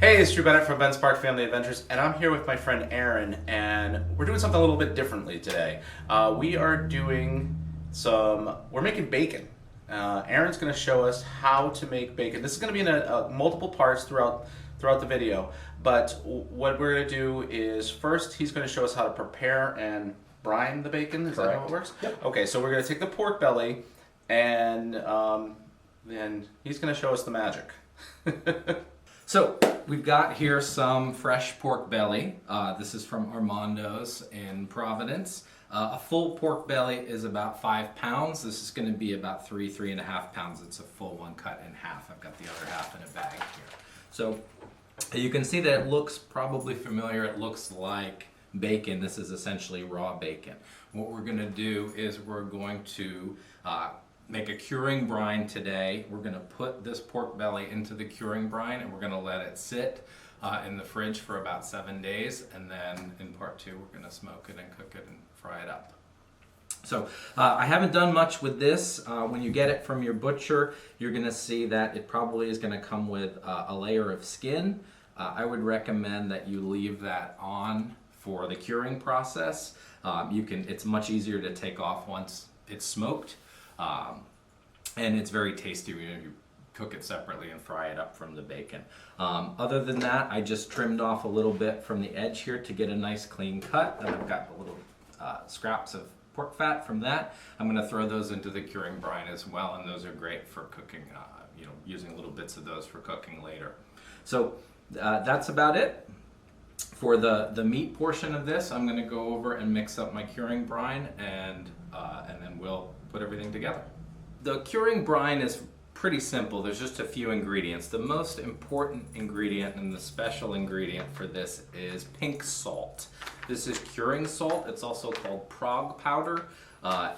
Hey, it's Drew Bennett from Ben's Park Family Adventures, and I'm here with my friend Aaron, and we're doing something a little bit differently today. We're making bacon. Aaron's going to show us how to make bacon. This is going to be in multiple parts throughout the video, but what we're going to do is first he's going to show us how to prepare and brine the bacon. Is that how it works? Yep. Okay, so we're going to take the pork belly, and then he's going to show us the magic. So we've got here some fresh pork belly. This is from Armando's in Providence. A full pork belly is about 5 pounds. This is going to be about 3.5 pounds. It's a full one cut in half. I've got the other half in a bag here. So you can see that it looks probably familiar. It looks like bacon. This is essentially raw bacon. What we're going to do is we're going to make a curing brine today. We're going to put this pork belly into the curing brine and we're going to let it sit in the fridge for about 7 days, and then in part two we're going to smoke it and cook it and fry it up. So I haven't done much with this. When you get it from your butcher, you're going to see that it probably is going to come with a layer of skin. I would recommend that you leave that on for the curing process. It's much easier to take off once it's smoked. And it's very tasty when you cook it separately and fry it up from the bacon. Other than that, I just trimmed off a little bit from the edge here to get a nice clean cut. And I've got the little scraps of pork fat from that. I'm going to throw those into the curing brine as well, and those are great for cooking, using little bits of those for cooking later. So that's about it. For the meat portion of this, I'm going to go over and mix up my curing brine, and then we'll put everything together. The curing brine is pretty simple. There's just a few ingredients. The most important ingredient and the special ingredient for this is pink salt. This is curing salt. It's also called prog powder.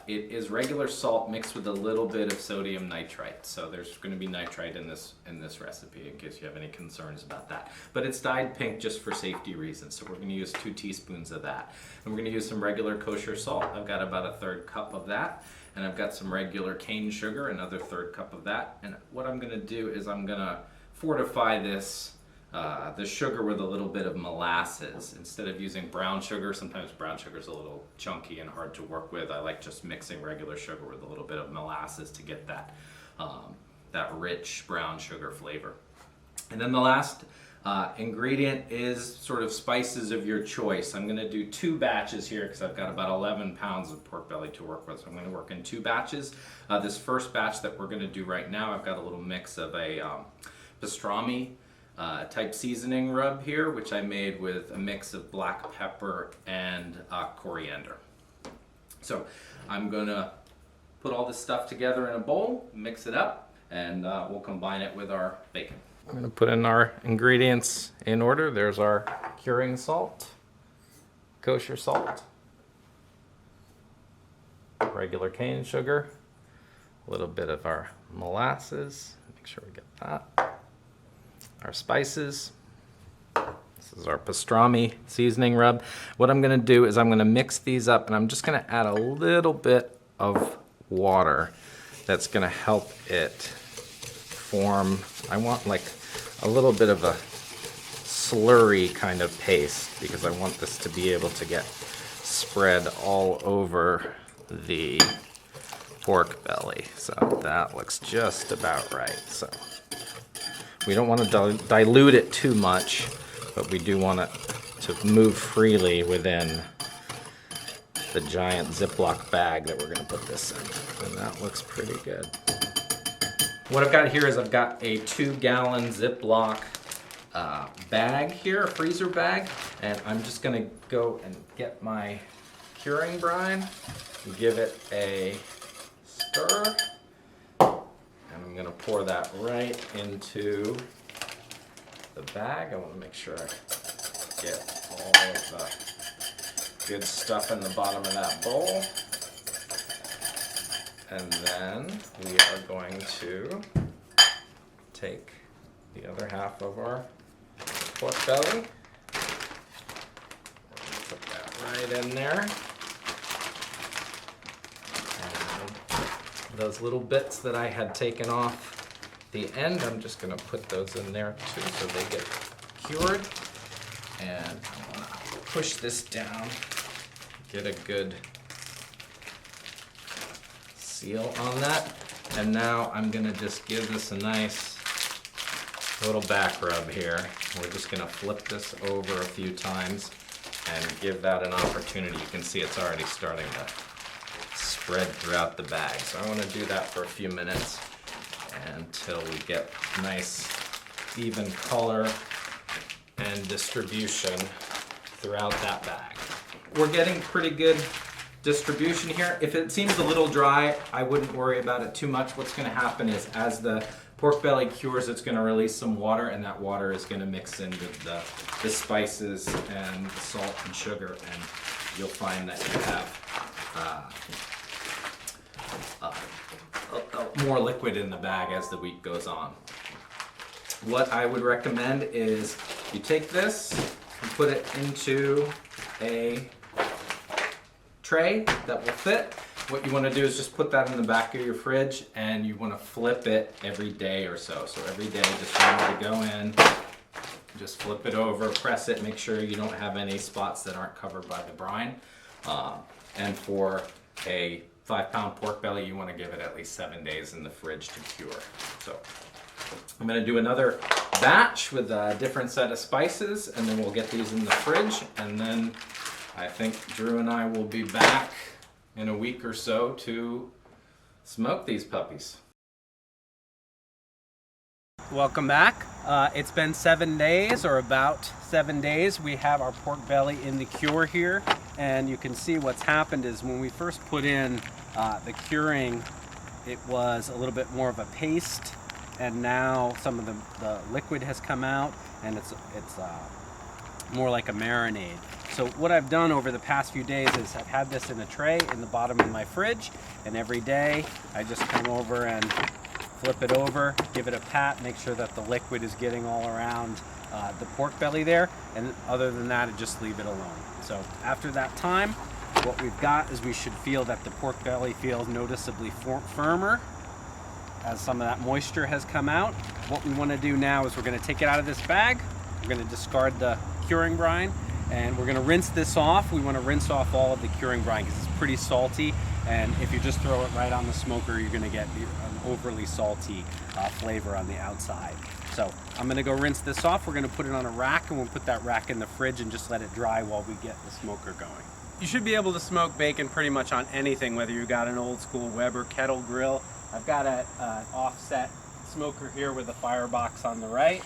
It is regular salt mixed with a little bit of sodium nitrite. So there's going to be nitrite in this recipe in case you have any concerns about that. But it's dyed pink just for safety reasons. So we're going to use 2 teaspoons of that. And we're going to use some regular kosher salt. I've got about a 1/3 cup of that. And I've got some regular cane sugar, another 1/3 cup of that. And what I'm going to do is I'm going to fortify this the sugar with a little bit of molasses. Instead of using brown sugar, sometimes brown sugar is a little chunky and hard to work with. I like just mixing regular sugar with a little bit of molasses to get that rich brown sugar flavor. And then the last ingredient is sort of spices of your choice. I'm going to do 2 batches here because I've got about 11 pounds of pork belly to work with. So I'm going to work in 2 batches. This first batch that we're going to do right now, I've got a little mix of a pastrami type seasoning rub here, which I made with a mix of black pepper and coriander. So I'm going to put all this stuff together in a bowl, mix it up, and we'll combine it with our bacon. I'm going to put in our ingredients in order. There's our curing salt, kosher salt, regular cane sugar, a little bit of our molasses, make sure we get that, our spices. This is our pastrami seasoning rub. What I'm going to do is I'm going to mix these up, and I'm just going to add a little bit of water that's going to help it form. I want like a little bit of a slurry kind of paste because I want this to be able to get spread all over the pork belly. So that looks just about right. So we don't want to dilute it too much, but we do want it to move freely within the giant Ziploc bag that we're going to put this in. And that looks pretty good. What I've got here is I've got a 2-gallon Ziploc bag here, a freezer bag, and I'm just going to go and get my curing brine, give it a stir, and I'm going to pour that right into the bag. I want to make sure I get all of the good stuff in the bottom of that bowl. And then we are going to take the other half of our pork belly, put that right in there, and those little bits that I had taken off the end, I'm just going to put those in there too so they get cured. And I want to push this down, get a good seal on that. And now I'm going to just give this a nice little back rub here. We're just going to flip this over a few times and give that an opportunity. You can see it's already starting to spread throughout the bag. So I want to do that for a few minutes until we get nice even color and distribution throughout that bag. We're getting pretty good distribution here. If it seems a little dry, I wouldn't worry about it too much. What's going to happen is as the pork belly cures, it's going to release some water, and that water is going to mix in with the spices and the salt and sugar, and you'll find that you have more liquid in the bag as the week goes on. What I would recommend is you take this and put it into a tray that will fit. What you want to do is just put that in the back of your fridge, and you want to flip it every day or so. So every day, just remember to go in, just flip it over, press it, make sure you don't have any spots that aren't covered by the brine. And for a 5-pound pork belly, you want to give it at least 7 days in the fridge to cure. So I'm going to do another batch with a different set of spices, and then we'll get these in the fridge, and then I think Drew and I will be back in a week or so to smoke these puppies. Welcome back. It's been 7 days, or about 7 days. We have our pork belly in the cure here, and you can see what's happened is when we first put in the curing, it was a little bit more of a paste, and now some of the liquid has come out, and it's more like a marinade. So what I've done over the past few days is I've had this in a tray in the bottom of my fridge, and every day I just come over and flip it over, give it a pat, make sure that the liquid is getting all around the pork belly there, and other than that, I just leave it alone. So after that time, what we've got is we should feel that the pork belly feels noticeably firmer as some of that moisture has come out. What we want to do now is we're going to take it out of this bag, we're going to discard the curing brine, and we're going to rinse this off. We want to rinse off all of the curing brine because it's pretty salty, and if you just throw it right on the smoker, you're going to get an overly salty flavor on the outside. So I'm going to go rinse this off. We're going to put it on a rack, and we'll put that rack in the fridge and just let it dry while we get the smoker going. You should be able to smoke bacon pretty much on anything, whether you got an old school Weber kettle grill. I've got an offset smoker here with a firebox on the right,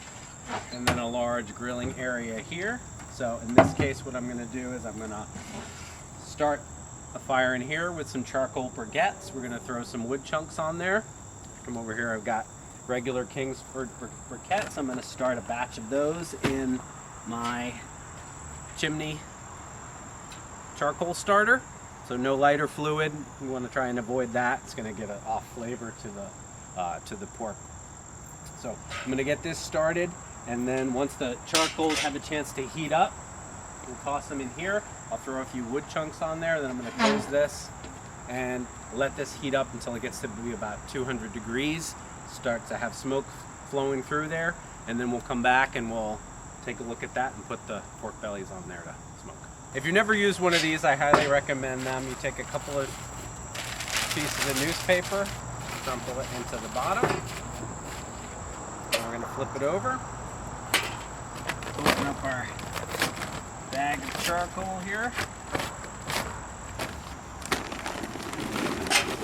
and then a large grilling area here. So in this case, what I'm going to do is I'm going to start a fire in here with some charcoal briquettes. We're going to throw some wood chunks on there. Come over here, I've got regular Kingsford briquettes. I'm going to start a batch of those in my chimney charcoal starter. So no lighter fluid. We want to try and avoid that. It's going to get an off flavor to the pork. So I'm going to get this started, and then once the charcoals have a chance to heat up, we'll toss them in here. I'll throw a few wood chunks on there, then I'm going to close this and let this heat up until it gets to be about 200 degrees. Start to have smoke flowing through there, and then we'll come back and we'll take a look at that and put the pork bellies on there to smoke. If you've never used one of these, I highly recommend them. You take a couple of pieces of newspaper, crumple it into the bottom, and we're going to flip it over. Open up our bag of charcoal here.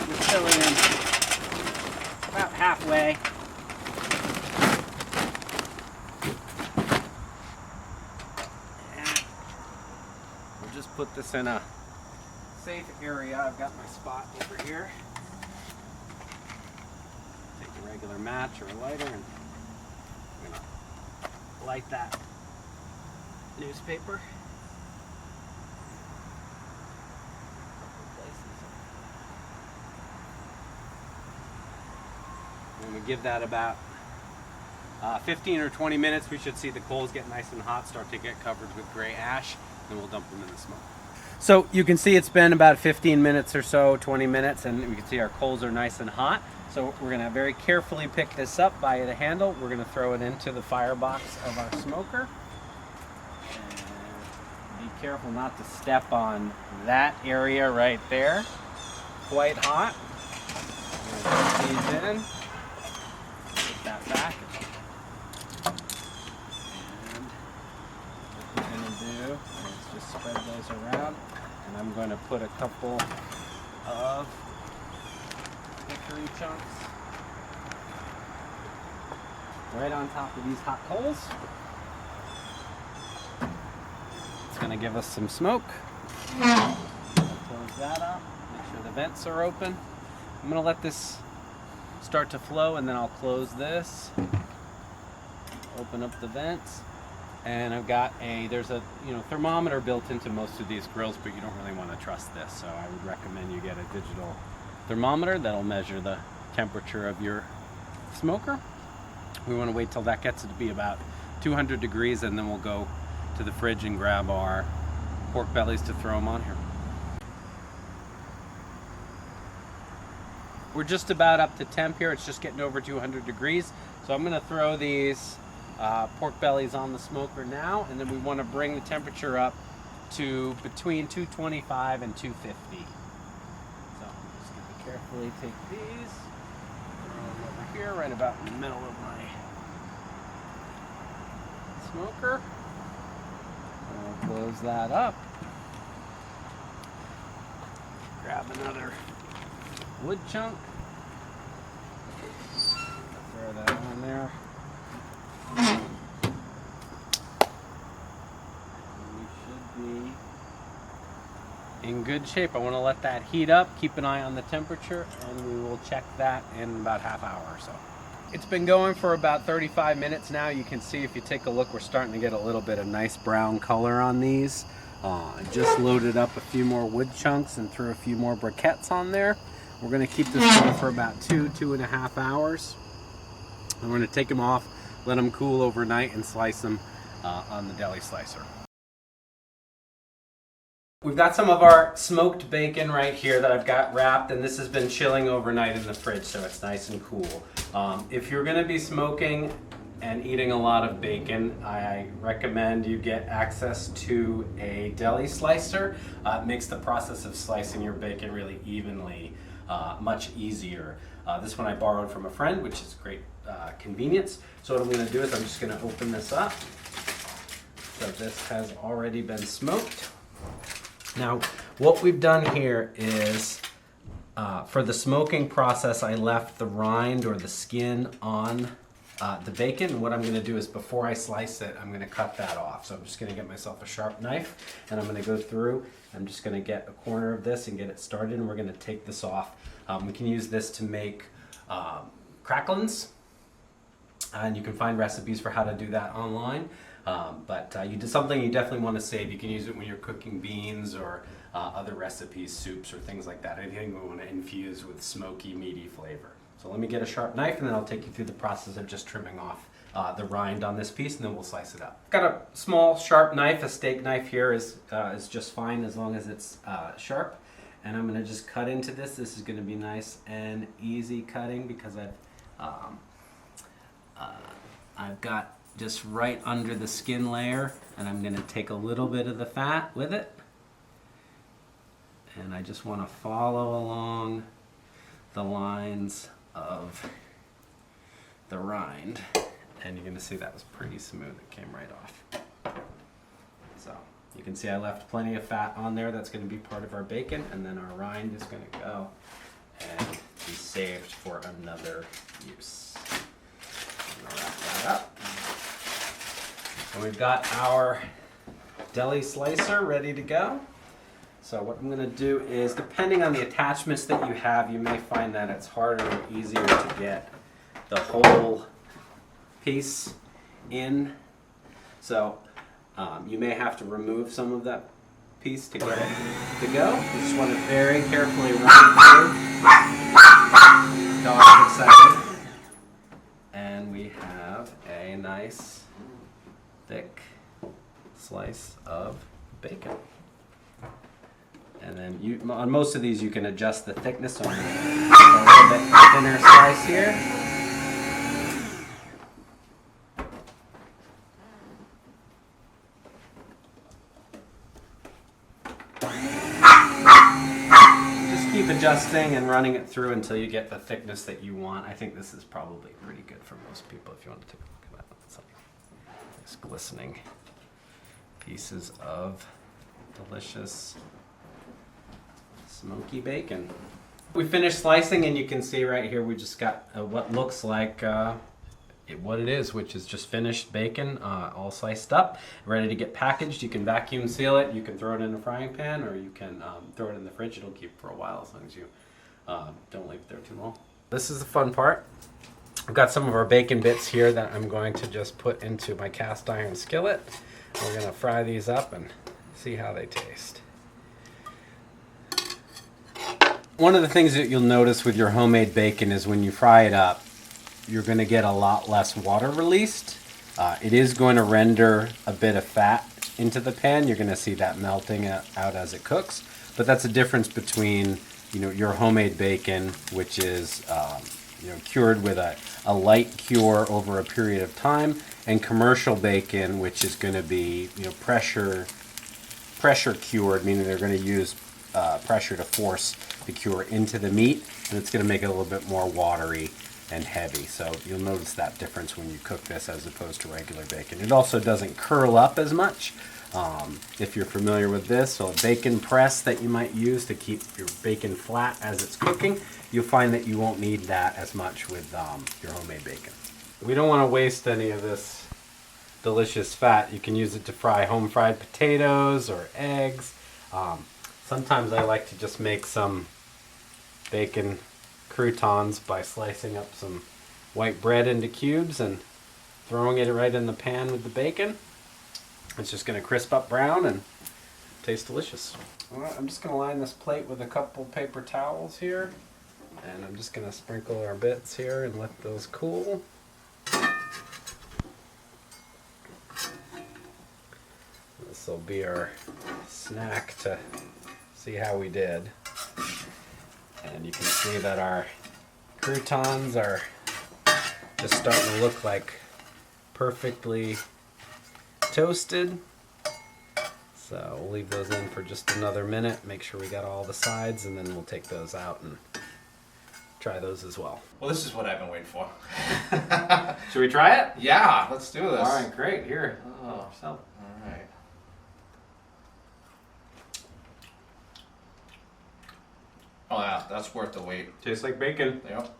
We're filling in about halfway. And we'll just put this in a safe area. I've got my spot over here. Take a regular match or a lighter, and I'm gonna light that newspaper. And we give that about 15 or 20 minutes. We should see the coals get nice and hot, start to get covered with gray ash, and we'll dump them in the smoke. So you can see it's been about 15 minutes or so, 20 minutes, and we can see our coals are nice and hot. So we're going to very carefully pick this up by the handle. We're going to throw it into the firebox of our smoker. Be careful not to step on that area right there. Quite hot. Put these in. Put that back. And what we're going to do is just spread those around. And I'm going to put a couple of hickory chunks right on top of these hot coals. It's going to give us some smoke. Close that up. Make sure the vents are open. I'm going to let this start to flow, and then I'll close this. Open up the vents. And I've got there's a thermometer built into most of these grills, but you don't really want to trust this. So I would recommend you get a digital thermometer that'll measure the temperature of your smoker. We want to wait till that gets to be about 200 degrees, and then we'll go to the fridge and grab our pork bellies to throw them on here. We're just about up to temp here. It's just getting over 200 degrees. So I'm going to throw these pork bellies on the smoker now, and then we want to bring the temperature up to between 225 and 250. So I'm just going to carefully take these, throw them over here, right about in the middle of my smoker. I'll close that up. Grab another wood chunk. Throw that on there. We should be in good shape. I want to let that heat up, keep an eye on the temperature, and we will check that in about half hour or so. It's been going for about 35 minutes now. You can see if you take a look, we're starting to get a little bit of nice brown color on these. I just loaded up a few more wood chunks and threw a few more briquettes on there. We're going to keep this going for about 2.5 hours. I'm going to take them off, let them cool overnight, and slice them on the deli slicer. We've got some of our smoked bacon right here that I've got wrapped, and this has been chilling overnight in the fridge, so it's nice and cool. If you're going to be smoking and eating a lot of bacon, I recommend you get access to a deli slicer. It makes the process of slicing your bacon really evenly much easier. This one I borrowed from a friend, which is great convenience. So what I'm going to do is I'm just going to open this up. So this has already been smoked. Now, what we've done here is, for the smoking process, I left the rind or the skin on the bacon. What I'm going to do is, before I slice it, I'm going to cut that off. So I'm just going to get myself a sharp knife, and I'm going to go through. I'm just going to get a corner of this and get it started, and we're going to take this off. We can use this to make cracklins, and you can find recipes for how to do that online. But you did something you definitely want to save. You can use it when you're cooking beans or other recipes, soups or things like that. Anything we want to infuse with smoky, meaty flavor. So let me get a sharp knife, and then I'll take you through the process of just trimming off the rind on this piece, and then we'll slice it up. Got a small sharp knife. A steak knife here is just fine as long as it's sharp. And I'm going to just cut into this. This is going to be nice and easy cutting because I've got just right under the skin layer, and I'm going to take a little bit of the fat with it, and I just want to follow along the lines of the rind, and you're going to see that was pretty smooth. It came right off. So you can see I left plenty of fat on there. That's going to be part of our bacon, and then our rind is going to go and be saved for another use. I'm going to wrap that up. And we've got our deli slicer ready to go. So what I'm going to do is, depending on the attachments that you have, you may find that it's harder or easier to get the whole piece in. So you may have to remove some of that piece to get it to go. You just want to very carefully run through. Dog's excited. And we have a nice thick slice of bacon. And then on most of these you can adjust the thickness on a little bit thinner slice here. keep adjusting and running it through until you get the thickness that you want. I think this is probably pretty good for most people if you want to take a look at that. It's like these glistening pieces of delicious smoky bacon. We finished slicing, and you can see right here we just got what looks like what it is, which is just finished bacon, all sliced up, ready to get packaged. You can vacuum seal it, you can throw it in a frying pan, or you can throw it in the fridge. It'll keep for a while as long as you don't leave it there too long. This is the fun part. I've got some of our bacon bits here that I'm going to just put into my cast iron skillet. We're going to fry these up and see how they taste. One of the things that you'll notice with your homemade bacon is when you fry it up, you're going to get a lot less water released. It is going to render a bit of fat into the pan. You're going to see that melting out as it cooks. But that's a difference between, your homemade bacon, which is cured with a light cure over a period of time, and commercial bacon, which is going to be pressure cured, meaning they're going to use pressure to force the cure into the meat, and it's going to make it a little bit more watery and heavy. So you'll notice that difference when you cook this as opposed to regular bacon. It also doesn't curl up as much. If you're familiar with this, so a bacon press that you might use to keep your bacon flat as it's cooking, you'll find that you won't need that as much with your homemade bacon. We don't want to waste any of this delicious fat. You can use it to fry home fried potatoes or eggs. Sometimes I like to just make some bacon croutons by slicing up some white bread into cubes and throwing it right in the pan with the bacon. It's just going to crisp up brown and taste delicious. All right, I'm just going to line this plate with a couple paper towels here, and I'm just going to sprinkle our bits here and let those cool. This will be our snack to see how we did. And you can see that our croutons are just starting to look like perfectly toasted. So we'll leave those in for just another minute, make sure we got all the sides, and then we'll take those out and try those as well. Well, this is what I've been waiting for. Should we try it? Yeah, let's do this. All right, great. Here. Oh, all right. Oh yeah, that's worth the wait. Tastes like bacon. Yep,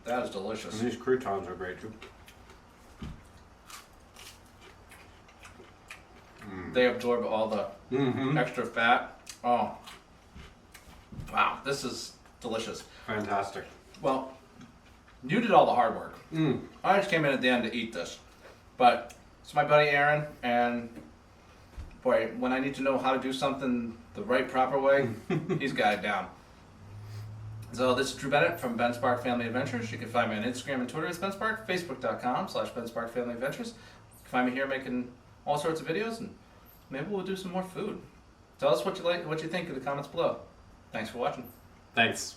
that is delicious. And these croutons are great too. They absorb all the extra fat. Oh, wow, this is delicious. Fantastic. Well, you did all the hard work. I just came in at the end to eat this, but it's my buddy Aaron, and boy, when I need to know how to do something the right proper way, he's got it down. So this is Drew Bennett from Ben Spark Family Adventures. You can find me on Instagram and Twitter as Ben Spark, Facebook.com/Ben Spark Family Adventures. You can find me here making all sorts of videos, and maybe we'll do some more food. Tell us what you like, what you think in the comments below. Thanks for watching. Thanks.